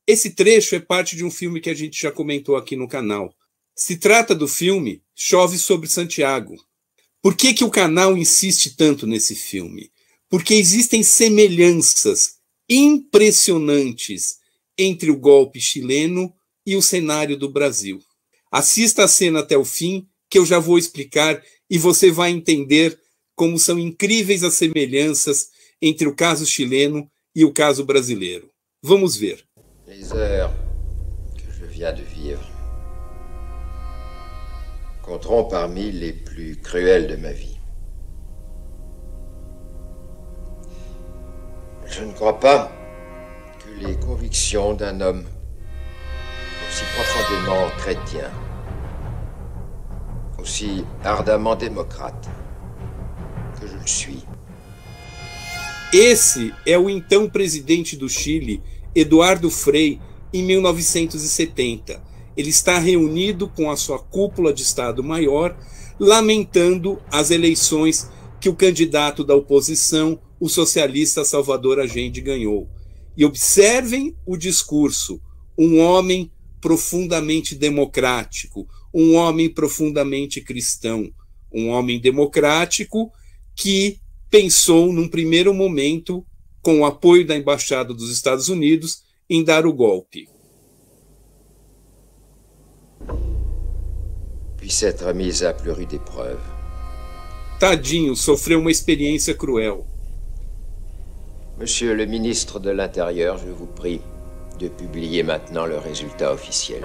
Esse trecho é parte de um filme que a gente já comentou aqui no canal. Se trata do filme Chove sobre Santiago. Por que o canal insiste tanto nesse filme? Porque existem semelhanças impressionantes entre o golpe chileno e o cenário do Brasil. Assista a cena até o fim, que eu já vou explicar, e você vai entender como são incríveis as semelhanças entre o caso chileno e o caso brasileiro. Vamos ver. Les heures que je viens de vivre compteront parmi les plus cruelles de ma vie. Je ne crois pas que les convictions d'un homme aussi profondément chrétien, aussi ardemment démocrate que je le suis. Esse é o então presidente do Chile, Eduardo Frei, em 1970. Ele está reunido com a sua cúpula de Estado-Maior, lamentando as eleições que o candidato da oposição, o socialista Salvador Allende, ganhou. E observem o discurso: um homem profundamente democrático, um homem profundamente cristão, um homem democrático que pensou, num primeiro momento, com o apoio da Embaixada dos Estados Unidos, em dar o golpe. Puisse être mise à plus rude épreuve. Tadinho, sofreu uma experiência cruel. Monsieur le ministre de l'Intérieur, je vous prie de publier maintenant le résultat officiel.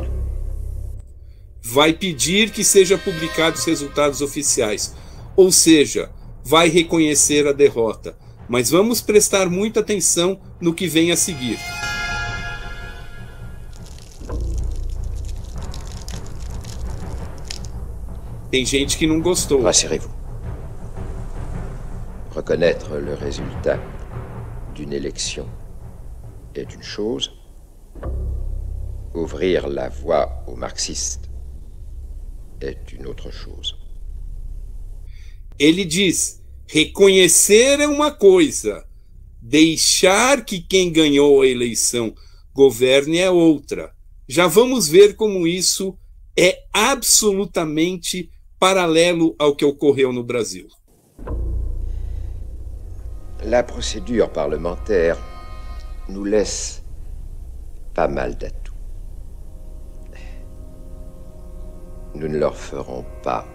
Vai pedir que sejam publicados os resultados oficiais, ou seja, vai reconhecer a derrota. Mas vamos prestar muita atenção no que vem a seguir. Tem gente que não gostou. Rassurez-vous. Reconnaître le résultat d'une élection est une chose. Ouvrir la voie aux marxistes est une autre chose. Ele diz: reconhecer é uma coisa, deixar que quem ganhou a eleição governe é outra. Já vamos ver como isso é absolutamente paralelo ao que ocorreu no Brasil. La procédure parlementaire nous laisse pas mal d'atouts. Nous ne leur ferons pas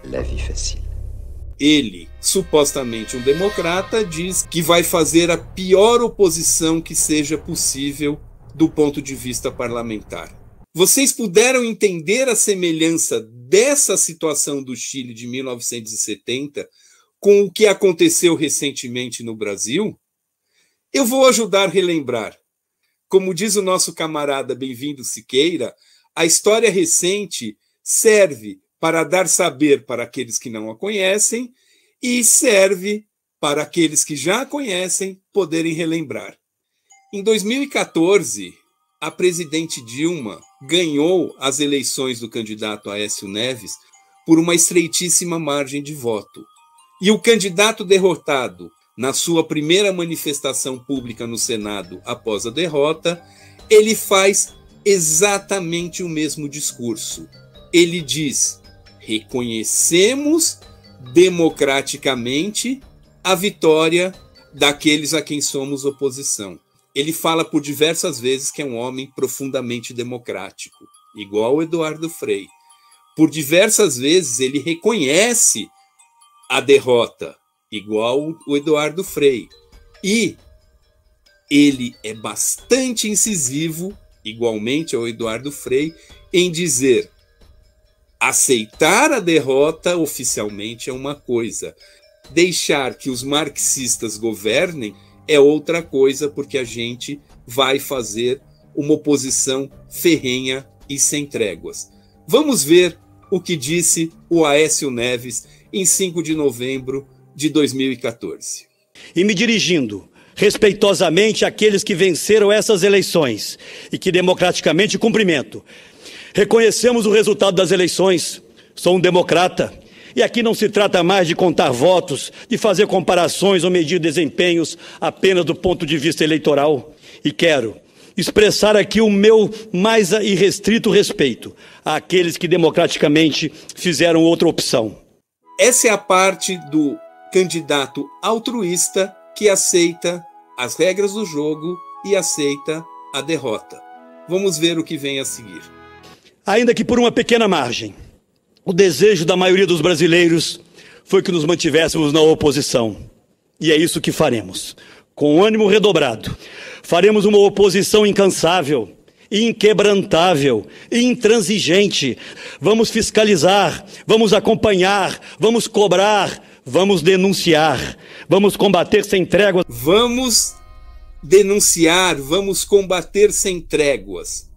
la vie facile. Ele, supostamente um democrata, diz que vai fazer a pior oposição que seja possível do ponto de vista parlamentar. Vocês puderam entender a semelhança dessa situação do Chile de 1970 com o que aconteceu recentemente no Brasil? Eu vou ajudar a relembrar. Como diz o nosso camarada Bem-vindo Siqueira, a história recente serve para dar saber para aqueles que não a conhecem e serve para aqueles que já a conhecem poderem relembrar. Em 2014, a presidente Dilma ganhou as eleições do candidato Aécio Neves por uma estreitíssima margem de voto. E o candidato derrotado, na sua primeira manifestação pública no Senado após a derrota, ele faz exatamente o mesmo discurso. Ele diz: reconhecemos democraticamente a vitória daqueles a quem somos oposição. Ele fala por diversas vezes que é um homem profundamente democrático, igual o Eduardo Frei. Por diversas vezes ele reconhece a derrota, igual o Eduardo Frei. E ele é bastante incisivo, igualmente ao Eduardo Frei, em dizer: aceitar a derrota oficialmente é uma coisa, deixar que os marxistas governem é outra coisa, porque a gente vai fazer uma oposição ferrenha e sem tréguas. Vamos ver o que disse o Aécio Neves em 5 de novembro de 2014. E me dirigindo respeitosamente àqueles que venceram essas eleições e que democraticamente cumprimento. Reconhecemos o resultado das eleições, sou um democrata, e aqui não se trata mais de contar votos, de fazer comparações ou medir desempenhos apenas do ponto de vista eleitoral. E quero expressar aqui o meu mais irrestrito respeito àqueles que democraticamente fizeram outra opção. Essa é a parte do candidato altruísta que aceita as regras do jogo e aceita a derrota. Vamos ver o que vem a seguir. Ainda que por uma pequena margem, o desejo da maioria dos brasileiros foi que nos mantivéssemos na oposição. E é isso que faremos. Com ânimo redobrado, faremos uma oposição incansável, inquebrantável, intransigente. Vamos fiscalizar, vamos acompanhar, vamos cobrar, vamos denunciar, vamos combater sem tréguas. Vamos denunciar, vamos combater sem tréguas.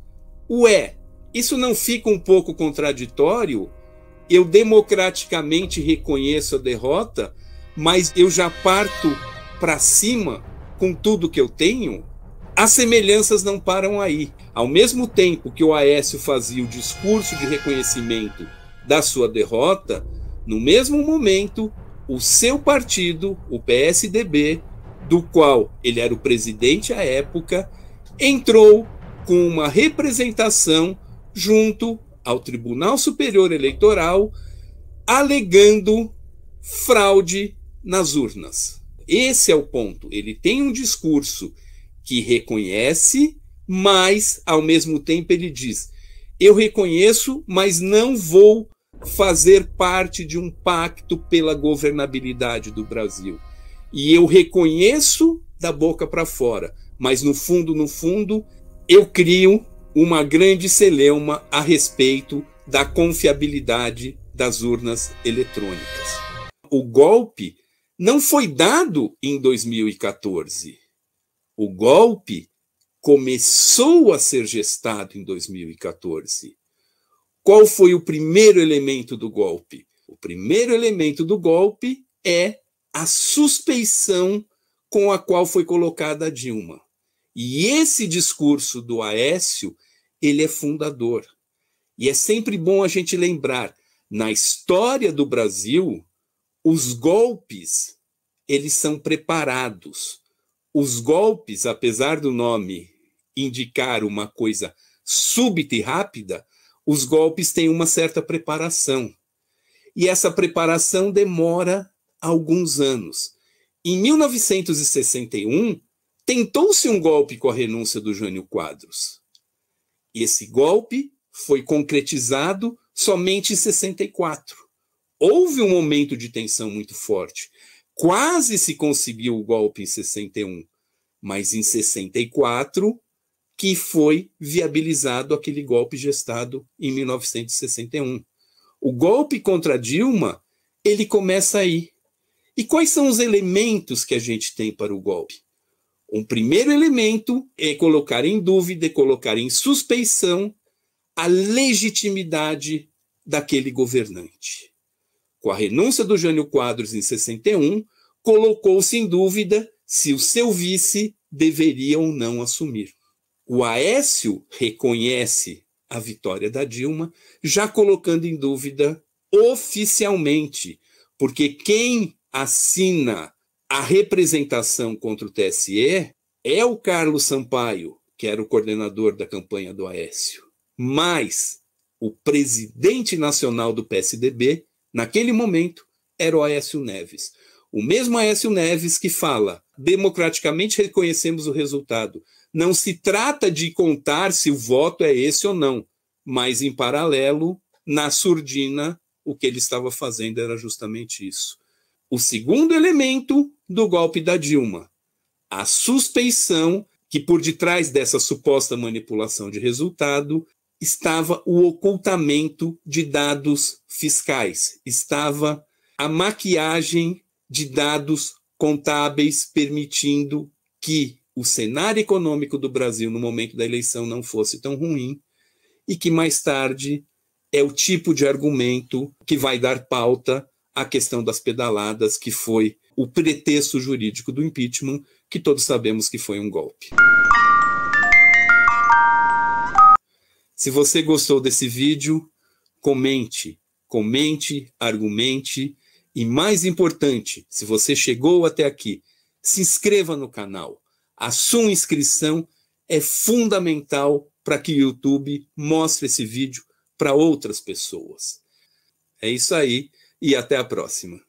Ué, isso não fica um pouco contraditório? Eu democraticamente reconheço a derrota, mas eu já parto para cima com tudo que eu tenho? As semelhanças não param aí. Ao mesmo tempo que o Aécio fazia o discurso de reconhecimento da sua derrota, no mesmo momento, o seu partido, o PSDB, do qual ele era o presidente à época, entrou com uma representação junto ao Tribunal Superior Eleitoral, alegando fraude nas urnas. Esse é o ponto. Ele tem um discurso que reconhece, mas, ao mesmo tempo, ele diz: eu reconheço, mas não vou fazer parte de um pacto pela governabilidade do Brasil. E eu reconheço da boca para fora, mas no fundo, eu crio uma grande celeuma a respeito da confiabilidade das urnas eletrônicas. O golpe não foi dado em 2014. O golpe começou a ser gestado em 2014. Qual foi o primeiro elemento do golpe? O primeiro elemento do golpe é a suspeição com a qual foi colocada a Dilma. E esse discurso do Aécio, ele é fundador. E é sempre bom a gente lembrar, na história do Brasil, os golpes, eles são preparados. Os golpes, apesar do nome indicar uma coisa súbita e rápida, os golpes têm uma certa preparação. E essa preparação demora alguns anos. Em 1961, tentou-se um golpe com a renúncia do Jânio Quadros. Esse golpe foi concretizado somente em 64. Houve um momento de tensão muito forte. Quase se conseguiu o golpe em 61, mas em 64 que foi viabilizado aquele golpe gestado em 1961. O golpe contra Dilma, ele começa aí. E quais são os elementos que a gente tem para o golpe? Um primeiro elemento é colocar em dúvida, colocar em suspeição a legitimidade daquele governante. Com a renúncia do Jânio Quadros em 61, colocou-se em dúvida se o seu vice deveria ou não assumir. O Aécio reconhece a vitória da Dilma, já colocando em dúvida oficialmente, porque quem assina a representação contra o TSE é o Carlos Sampaio, que era o coordenador da campanha do Aécio. Mas o presidente nacional do PSDB, naquele momento, era o Aécio Neves. O mesmo Aécio Neves que fala: democraticamente reconhecemos o resultado. Não se trata de contar se o voto é esse ou não, mas, em paralelo, na surdina, o que ele estava fazendo era justamente isso. O segundo elemento do golpe da Dilma, a suspeição que por detrás dessa suposta manipulação de resultado estava o ocultamento de dados fiscais, estava a maquiagem de dados contábeis permitindo que o cenário econômico do Brasil no momento da eleição não fosse tão ruim e que mais tarde é o tipo de argumento que vai dar pauta à questão das pedaladas, que foi o pretexto jurídico do impeachment, que todos sabemos que foi um golpe. Se você gostou desse vídeo, comente, argumente e, mais importante, se você chegou até aqui, se inscreva no canal. A sua inscrição é fundamental para que o YouTube mostre esse vídeo para outras pessoas. É isso aí e até a próxima.